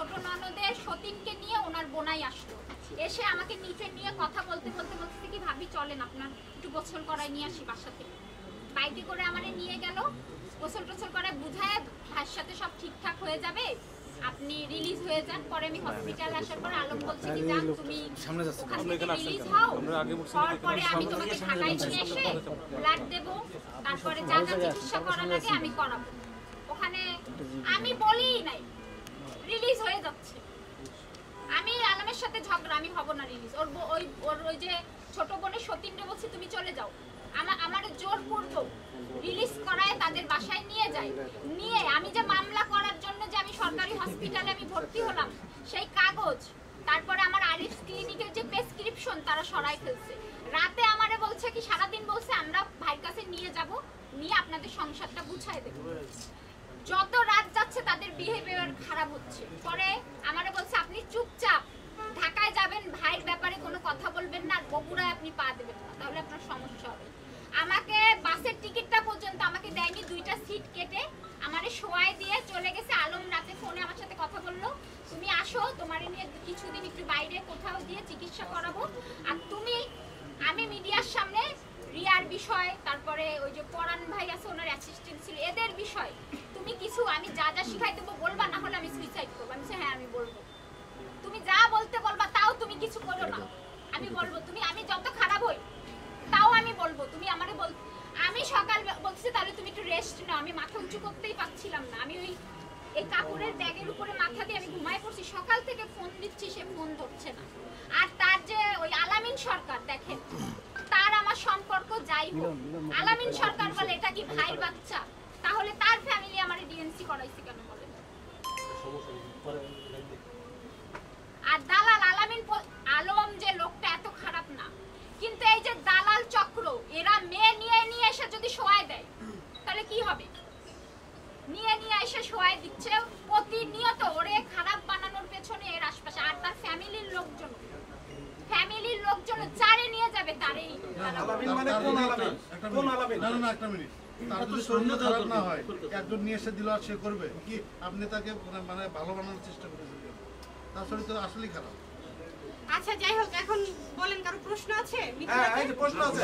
ছোট ননদের সতীনকে নিয়ে ওনার বোনাই আসলো, এসে আমাকে নিচে নিয়ে কথা বলতে বলতে বলতে কি ভাবি চলেন আপনার একটু গোসল করায় নিয়ে আসি বাসা থেকে। বাইকে করে আমারে নিয়ে গেল, গোসল টোসল করে বুঝায় ভাইয়ের সাথে সব ঠিকঠাক হয়ে যাবে, আপনি রিলিজ হয়ে যান। পরে আমি হসপিটালে আসার পর আলম বলছে কি যান তুমি ওখান থেকে রিলিজ হও, পরে আমি তোমাকে ঢাকায় নিয়ে এসে ব্লাড দেব, তারপরে যা যা চিকিৎসা করা লাগে আমি করাবো। ওখানে আমি বলি নাই রিলিজ হয়ে যাচ্ছে, আমি আলমের সাথে ঝগড়া, আমি হব না রিলিজ। ওই যে ছোট বোনের সতীনরে বলছি তুমি চলে যাও, আমার জোর পূর্ব রিলিজ করায় তাদের বাসায় নিয়ে যায়, নিয়ে আমি যে মামলা করার জন্য যে আমি সরকারি হসপিটালে আমি ভর্তি হলাম সেই কাগজ, তারপরে আমার আরিফ ক্লিনিকের যে প্রেসক্রিপশন তারা সরাই ফেলছে। রাতে আমারে বলছে কি সারাদিন বলছে আমরা ভাইয়ের কাছে নিয়ে যাব, নিয়ে আপনাদের সংসারটা গুছাই দেব। যত রাত যাচ্ছে তাদের বিহেভিয়ার খারাপ হচ্ছে। পরে আমারে বলছে আপনি চুপচাপ ঢাকায় যাবেন, ভাইয়ের ব্যাপারে কোনো কথা বলবেন না, আর বগুড়ায় আপনি পা দেবেন না, তাহলে আপনার সমস্যা হবে। আমাকে বাসের টিকিটটা পর্যন্ত আমাকে দেয়নি, 2টা সিট কেটে আমারে শোয়াই দিয়ে চলে গেছে। আলম রাতে ফোনে আমার সাথে কথা বললো, তুমি আসো তোমারে নিয়ে কিছুদিন একটু বাইরে কোথাও দিয়ে চিকিৎসা করাবো, আর তুমি আমি মিডিয়ার সামনে রিয়ার বিষয়, তারপরে ওই যে পরান ভাই আছে ওনার অ্যাসিস্ট্যান্ট ছিল, এদের বিষয় তুমি কিছু আমি যা যা শিখাই দেবো বলবা, না হলে আমি সুইসাইড করবো। আমি হ্যাঁ আমি বলবো, তুমি যা বলতে বলবা তাও তুমি কিছু করো না, আমি বলবো তুমি আমি যত খারাপ হই তাও আমি বলবো, তুমি আমারে বল। আমি সকাল বলছি তাহলে তুমি একটু রেস্ট নাও, আমি মাথা উঁচু করতেই পারছিলাম না, আমি ওই এই কাপড়ের ব্যাগের উপরে মাথা দিয়ে আমি ঘুমায় পড়ছি, সকাল থেকে ফোন দিচ্ছি সে ফোন ধরছে না। আর তার যে ওই আলামিন সরকার দেখেন, তার আমার সম্পর্ক যাই হোক, আলামিন সরকার বলে এটা কি ভাইয়ের বাচ্চা, তাহলে তার ফ্যামিলি আমারে ডিএনসি করাইছে কেন বলেন? আর দালাল আলম যে লোকটা এত খারাপ না, কিন্তু এই যে দালাল চক্র এরা মেয়ে নিয়ে এসে যদি শোয়ায় দেয় তাহলে কি হবে? নিয়ে এসে শোয়ায় দিচ্ছে প্রতিনিয়ত, ওরে খারাপ বানানোর পেছনে এর আশপাশে। আর তার ফ্যামিলির লোকজন চারে নিয়ে যাবে তারই। একটা মিনিট, তার যদি শরীর খারাপ না হয় একজন নিয়ে এসে দিল আর সে করবে কি? আপনি তাকে মানে ভালো বানানোর চেষ্টা করেছেন, তার শরীর তো আসলেই খারাপ। আচ্ছা যাই হোক, এখন বলেন কারো প্রশ্ন আছে? প্রশ্ন আছে।